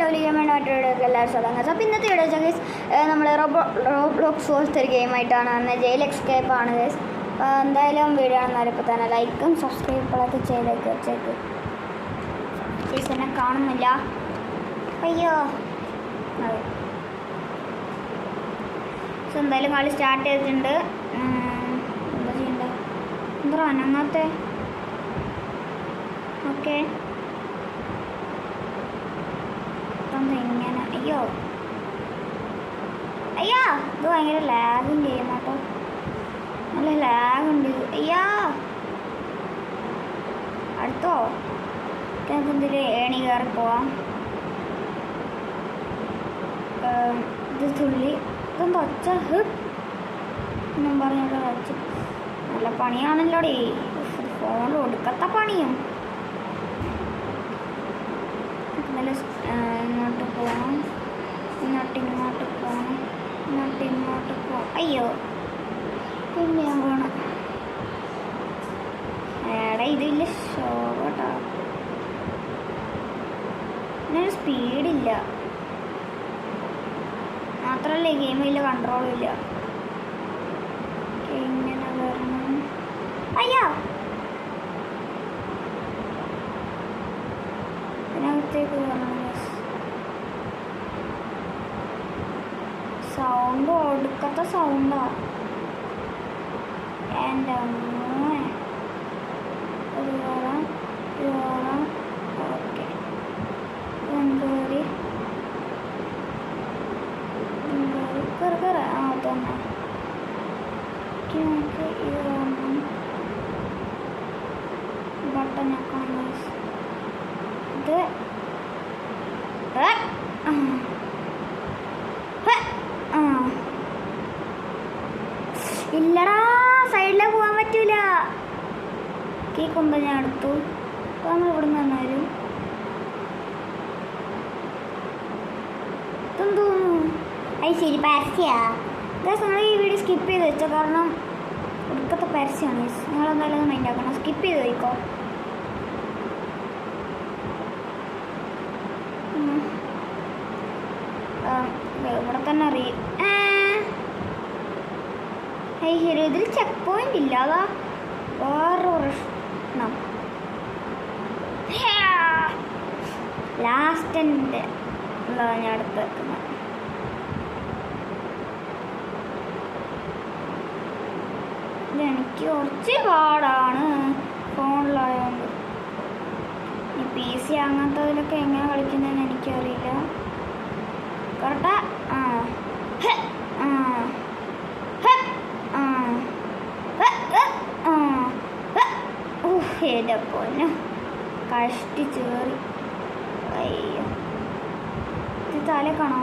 Lovely ഗെയിമായിട്ട് എല്ലാവരും സ്വന്തം. അപ്പോൾ ഇന്നത്തെ വീഡിയോ വെച്ചാൽ ഗൈസ് നമ്മൾ റോബ്ലോക്സ് പോലത്തെ ഒരു ഗെയിമായിട്ടാണ് വന്നത്. ജയിൽ എക്സ്കേപ്പ് ആണ് ഗൈസ്. അപ്പോൾ എന്തായാലും വീഡിയോ ആണെന്നാൽ ഇപ്പോൾ തന്നെ ലൈക്കും സബ്സ്ക്രൈബുകളൊക്കെ ചെയ്തേക്ക് വെച്ചേക്ക്. ഗൈസ് എന്നെ കാണുന്നില്ല, അയ്യോ. അതെ, സോ എന്തായാലും കളി സ്റ്റാർട്ട് ചെയ്തിട്ടുണ്ട്. എന്താ ചെയ്യണ്ടേ, എന്താ അനങ്ങാത്തെ? ഓക്കെ, ഇങ്ങനെ അയ്യോ അയ്യോ, ഇത് ഭയങ്കര ലാഗും ചെയ്യും കേട്ടോ, നല്ല ലാഗുണ്ട്. അയ്യാ, അടുത്തോ നമുക്ക് എന്തെങ്കിലും ഏണി കയറി പോവാം. ഇത് തുള്ളി ഇതെന്താ ഒച്ച എന്നും പറഞ്ഞിട്ട് വച്ച് നല്ല പണിയാണല്ലോടേ, ഫോണിൽ ഒടുക്കത്ത പണിയും. ഇങ്ങോട്ട് പോകണം, ഇങ്ങോട്ട് പോകണം, ഇങ്ങോട്ട് പോകണം. അയ്യോ, പിന്നെ ഞാൻ പോകണം. എടാ ഇത് വലിയ ഷോ കേട്ടോ, ഇതിനൊരു സ്പീഡില്ല, മാത്രമല്ല ഈ ഗെയിം വലിയ കൺട്രോളും ഇല്ല. എങ്ങനെ വരണം? അയ്യോ, ഇതിനകത്തേക്ക് വരണം. സൗണ്ട് ഒടുക്കത്തെ സൗണ്ടാ എൻ്റെ അമ്മ. ഓക്കെ, കയറി ആ തന്നെ നമുക്ക് ഇത് വേണം. ബട്ടൺ ഞെക്കണം. ഇത് ഇല്ലടാ, സൈഡിലേക്ക് പോകാൻ പറ്റൂല. കേക്കുണ്ടോ? ഞാൻ എടുത്തു. അപ്പോൾ നമ്മൾ ഇവിടെ നിന്ന് തന്നെ വരും. ഇതെന്തോന്നു? അത് ശരി, പരസ്യാ. നിങ്ങൾ ഈ വീഡിയോ സ്കിപ്പ് ചെയ്ത് വെച്ചോ, കാരണം ഒടുക്കത്തെ പരസ്യമാണ്. നിങ്ങളെന്തായാലും ഒന്ന് മൈൻഡ് ആക്കണം, സ്കിപ്പ് ചെയ്ത് വയ്ക്കോ. ഇവിടെ തന്നെ അറിയും. ശരി, ഇതിൽ ചെക്ക് പോയിന്റ് ഇല്ല, അതാ വേറൊരു പ്രശ്നം. ലാസ്റ്റ് എൻ്റെ ഉള്ളതാണ് ഞാൻ അടുത്ത് വെക്കുന്നത്. ഇതെനിക്ക് കുറച്ച് പാടാണ് ഫോണിലായതുകൊണ്ട്. ഈ PC അങ്ങനത്തെ എങ്ങനെ കളിക്കുന്നതെന്ന് എനിക്കറിയില്ല കറക്റ്റാ. എൻ്റെ പൊന്നെ, കഷ്ടിച്ച് കയറി. അയ്യോ, ഇത് തലക്കാണോ?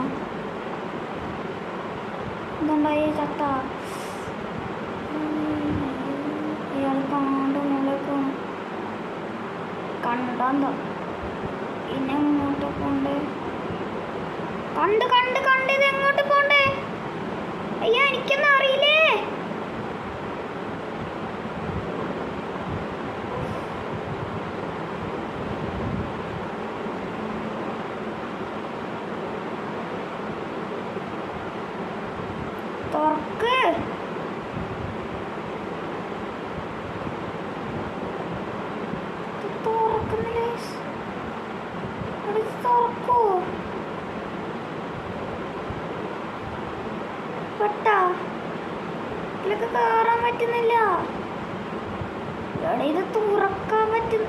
ഇതുണ്ടായി ചത്ത ഇയാൾ കാണാണ്ട് മുളക്ക് കണ്ടോ? പിന്നെ ഇങ്ങോട്ട് പോണ്ടേ? കണ്ട് ഇത് എങ്ങോട്ട് പോണ്ടേ? അയ്യോ, എനിക്കൊന്നും അറിയില്ലേ. തുറക്ക്, തുറക്കുന്നില്ലേ? തുറക്കൂ പെട്ടാ, ഇതിലൊക്കെ കയറാൻ പറ്റുന്നില്ല. ഇവിടെ ഇത് തുറക്കാൻ പറ്റും.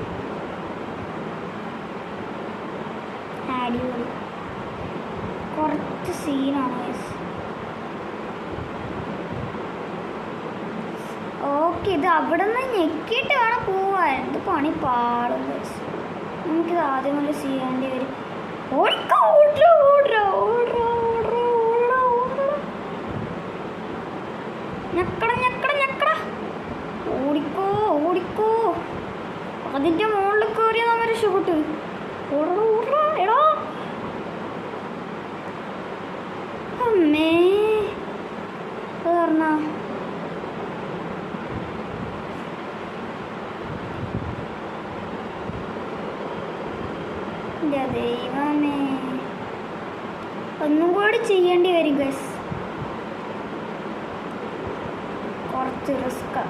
അടിപൊളി, കുറച്ച് സീനാണ്. ഓക്കെ, ഇത് അവിടെ നിന്ന് ഞെക്കിയിട്ട് വേണം പോവാൻ. ഇത് പണി പാടും. നമുക്കിത് ആദ്യം പോലെ ചെയ്യേണ്ടി വരും. ഞെക്കട, ഓടിക്കോ. അതിൻ്റെ മുകളിൽ കയറിയ നമ്മൾ രക്ഷപ്പെട്ടു. എടാ അമ്മേ, പറഞ്ഞ എൻ്റെ ദൈവമേ. ഒന്നും കൂടി ചെയ്യേണ്ടി വരും ഗൈസ്. കുറച്ച് റിസ്ക്.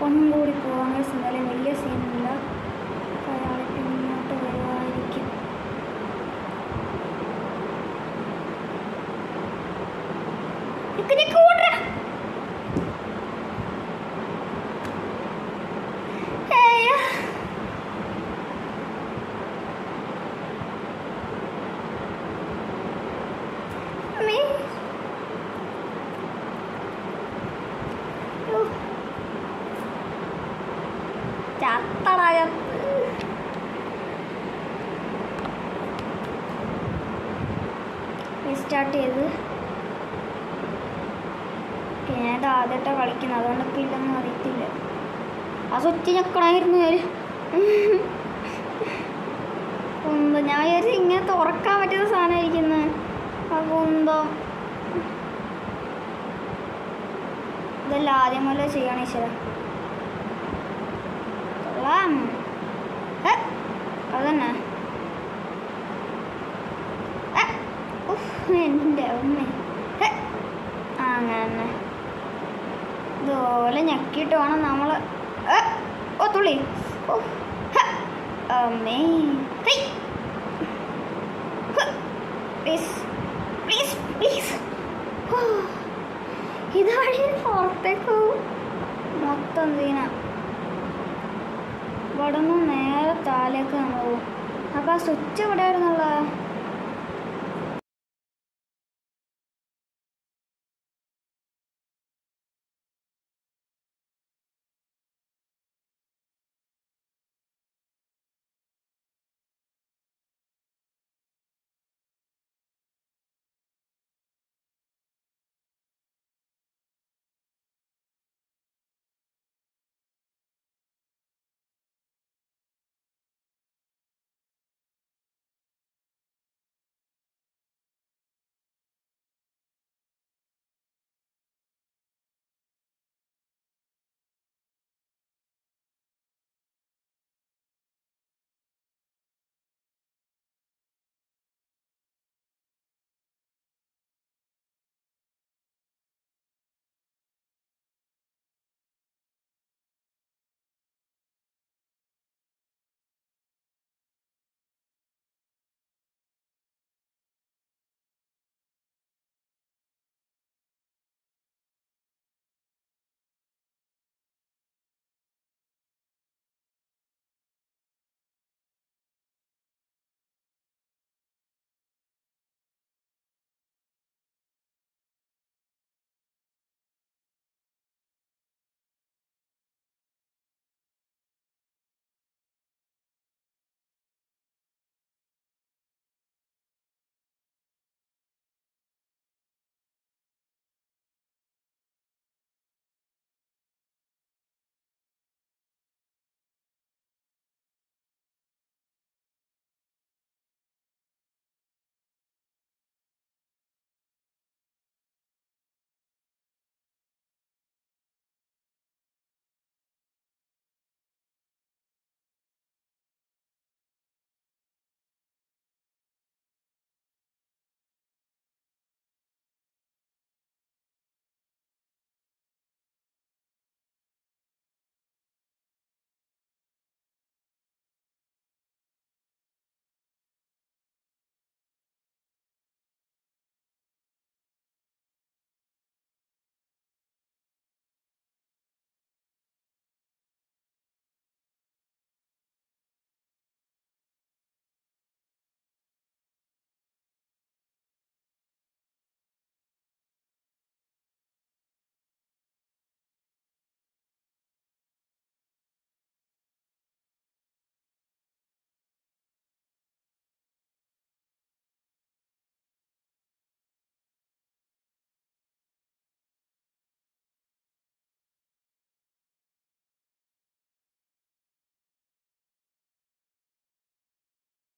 ഒന്നും കൂടി പോകാൻ ഗൈസ്. എന്തായാലും വലിയ സീനില്ല. അയാൾക്ക് മുന്നോട്ട് വരുമായിരിക്കും. സ്റ്റാർട്ട് ചെയ്ത് ഞാനത് ആദ്യമായിട്ടാണ് കളിക്കുന്നത്, അതുകൊണ്ടൊക്കെ ഇല്ലെന്ന് അറിയത്തില്ല. ആ സ്വിച്ച് ഞെക്കണമായിരുന്നു ഞാൻ. ഞാൻ വിചാരിച്ചു ഇങ്ങനെ തുറക്കാൻ പറ്റുന്ന സാധനമായിരിക്കുന്നത്. അപ്പോൾ എന്തോ ഇതെല്ലാം ആദ്യം പോലെ ചെയ്യണേ ശരി. അതന്നെ എൻ്റെ ഉമ്മ അങ്ങനെ ഇതുപോലെ ഞെക്കിയിട്ട് വേണം നമ്മൾ. ഓ തുള്ളി. ഓ അമ്മേ പ്ലീസ് പ്ലീസ് പ്ലീസ്. ഇതാണ് പുറത്തേക്ക് മൊത്തം തീന. ഇവിടെ നിന്ന് നേരെ താലേക്ക് നമ്മൾ പോകും. അപ്പോൾ ആ സ്വിച്ച് ഇവിടെ ആയിരുന്നുള്ള